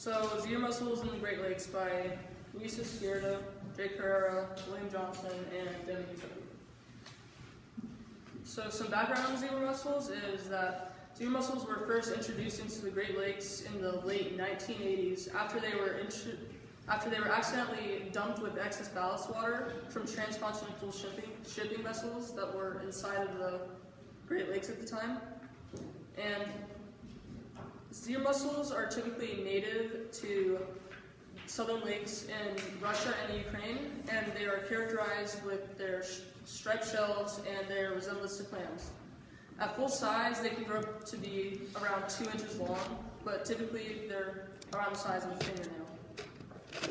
So, Zebra Mussels in the Great Lakes by Lisa Skierda, Jay Carrera, William Johnson, and Devin Utopi. So, some background on zebra mussels is that zebra mussels were first introduced into the Great Lakes in the late 1980s after they were accidentally dumped with excess ballast water from transcontinental shipping vessels that were inside of the Great Lakes at the time. And zebra mussels are typically native to southern lakes in Russia and Ukraine, and they are characterized with their striped shells and their resemblance to clams. At full size, they can grow up to be around 2 inches long, but typically they're around the size of a fingernail.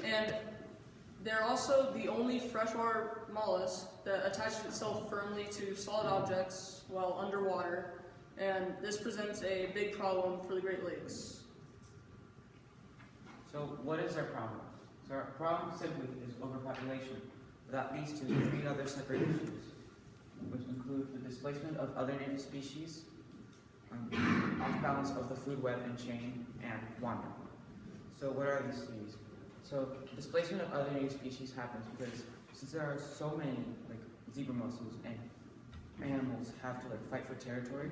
And they're also the only freshwater mollusk that attaches itself firmly to solid objects while underwater, and this presents a big problem for the Great Lakes. So what is our problem? So our problem simply is overpopulation. That leads to 3 other separate issues, which include the displacement of other native species, off balance of the food web and chain, and wandering. So what are these 3? So displacement of other native species happens because since there are so many zebra mussels and animals have to fight for territory,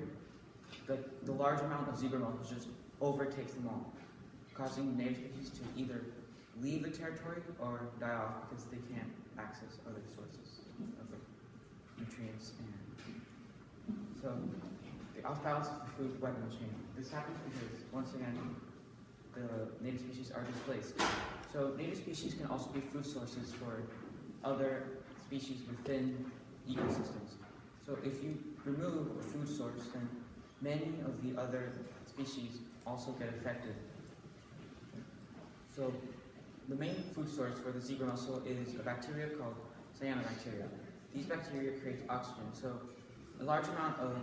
the large amount of zebra mussels just overtakes them all, causing native species to either leave the territory or die off because they can't access other sources of nutrients. And so the off balance of the food web and chain. This happens because once again the native species are displaced. So native species can also be food sources for other species within ecosystems. So if you remove a food source, then many of the other species also get affected. So the main food source for the zebra mussel is a bacteria called cyanobacteria. These bacteria create oxygen, so a large amount of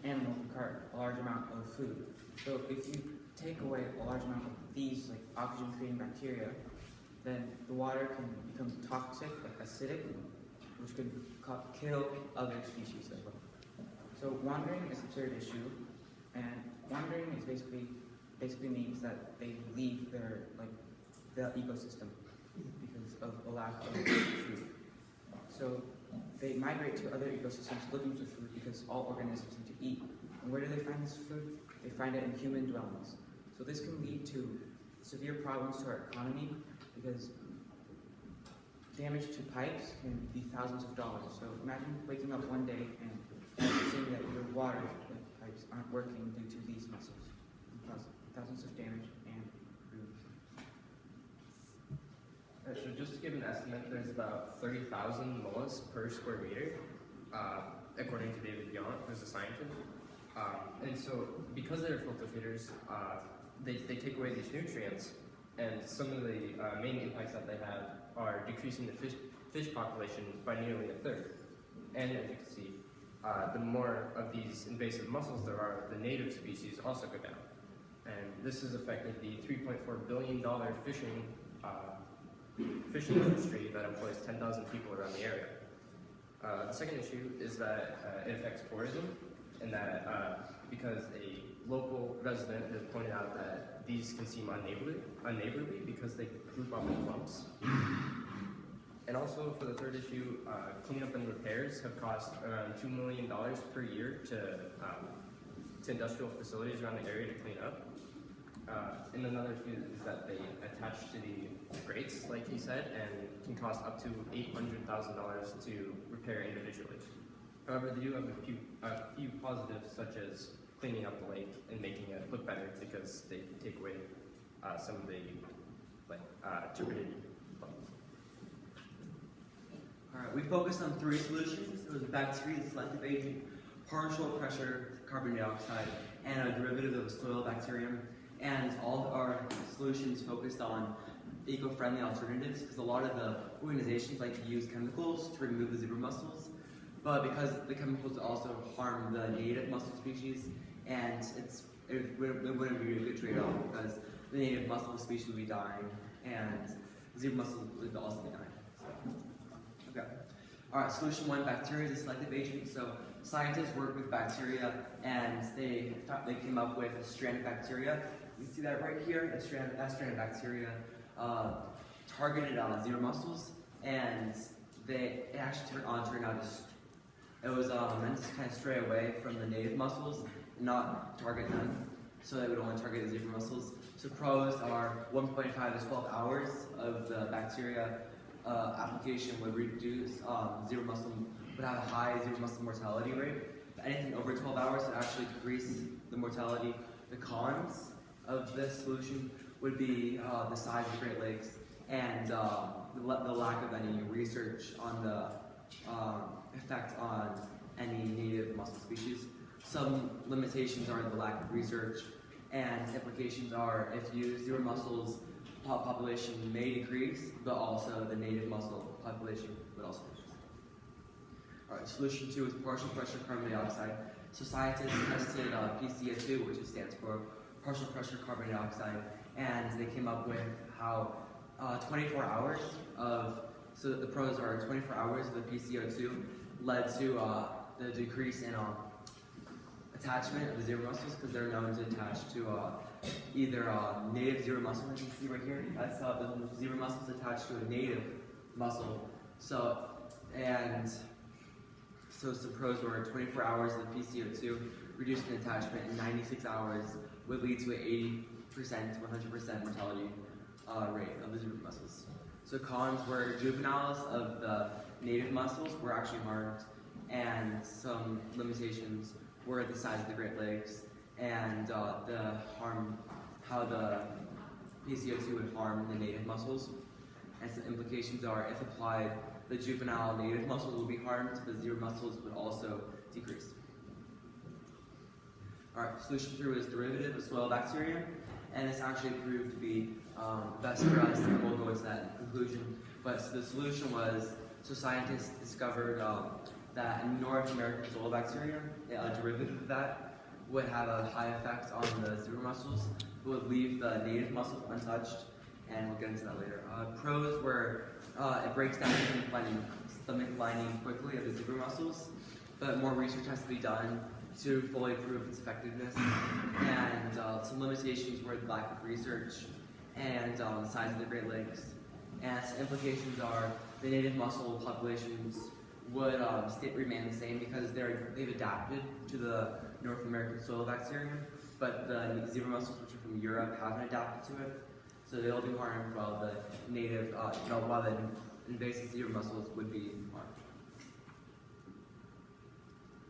animals require a large amount of food. So if you take away a large amount of these oxygen-creating bacteria, then the water can become toxic, acidic, which could kill other species as well. So wandering is the 3rd issue, and wandering is basically means that they leave their the ecosystem because of a lack of food. So they migrate to other ecosystems looking for food because all organisms need to eat. And where do they find this food? They find it in human dwellings. So this can lead to severe problems to our economy because damage to pipes can be thousands of dollars. So imagine waking up one day and seeing that your water pipes aren't working due to these mussels. It causes thousands of damage and ruins. So just to give an estimate, there's about 30,000 mollusks per square meter, according to David Yount, who's a scientist. And so because they're filter feeders, they take away these nutrients, and some of the main impacts that they have are decreasing the fish population by nearly 1/3. And as you can see, the more of these invasive mussels there are, the native species also go down. And this has affected the $3.4 billion fishing industry that employs 10,000 people around the area. The second issue is that it affects tourism, and that because a local resident has pointed out that these can seem unneighborly because they group up in clumps. And also for the 3rd issue, cleanup and repairs have cost around $2 million per year to industrial facilities around the area to clean up. And another issue is that they attach to the grates, like he said, and can cost up to $800,000 to repair individually. However, they do have a few positives, such as cleaning up the lake and making it look better because they take away some of the turbidity. Alright, we focused on 3 solutions. It was bacteria, selective agent, partial pressure carbon dioxide, and a derivative of soil bacterium. And all of our solutions focused on eco-friendly alternatives because a lot of the organizations like to use chemicals to remove the zebra mussels, but because the chemicals also harm the native mussel species, and it wouldn't be a good trade-off because the native mussel species would be dying and the zebra mussel would also be dying. So, okay. Alright, solution 1, bacteria is a selective agent. So scientists worked with bacteria and they came up with a strand of bacteria we see that right here, a strand of bacteria targeted on zebra mussels, and it actually turned out it was meant to kind of stray away from the native mussels and not target them, so they would only target the zebra mussels. So pros are 1.5 to 12 hours of the bacteria application would reduce zebra mussel, would have a high zebra mussel mortality rate. But anything over 12 hours would actually decrease the mortality. The cons of this solution would be the size of the Great Lakes and the lack of any research on the effect on any native mussel species. Some limitations are the lack of research, and implications are if used, zebra mussels population may decrease, but also the native mussel population would also decrease. Alright, solution 2 is partial pressure carbon dioxide. So scientists tested PCO2, which stands for partial pressure carbon dioxide, and they came up with how 24 hours so the pros are 24 hours of the PCO2 led to the decrease in attachment of the zebra mussels, because they're known to attach to either native zebra mussel, as you can see right here. That's the zebra mussels attached to a native mussel. So some pros were 24 hours of the PCO2 reduced in attachment, and 96 hours would lead to an 80% to 100% mortality rate of the zebra mussels. So cons were juveniles of the native mussels were actually harmed, and some limitations were the size of the Great Lakes and how the PCO2 would harm the native mussels. And some implications are, if applied, the juvenile native mussels will be harmed, but zebra mussels would also decrease. Alright, solution 3 was derivative of soil bacteria, and this actually proved to be best for us, and we'll go into that conclusion. But so the solution was, so scientists discovered that North American soil bacteria, a derivative of that, would have a high effect on the zebra mussels, but would leave the native mussels untouched, and we'll get into that later. Pros were it breaks down the stomach lining quickly of the zebra mussels, but more research has to be done to fully prove its effectiveness. And some limitations were the lack of research and the size of the Great Lakes. And some implications are the native mussel populations would remain the same because they've adapted to the North American soil bacterium, but the zebra mussels, which are from Europe, haven't adapted to it, so they'll be harmed while the native, while the invasive zebra mussels would be harmed.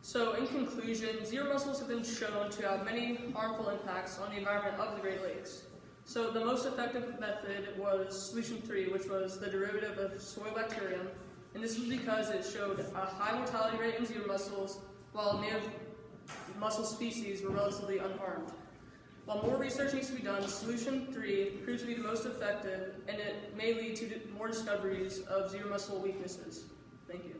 So in conclusion, zebra mussels have been shown to have many harmful impacts on the environment of the Great Lakes. So the most effective method was solution 3, which was the derivative of soil bacterium, and this was because it showed a high mortality rate in zebra mussels, while native mussel species were relatively unharmed. While more research needs to be done, solution 3 proves to be the most effective, and it may lead to more discoveries of zebra mussel weaknesses. Thank you.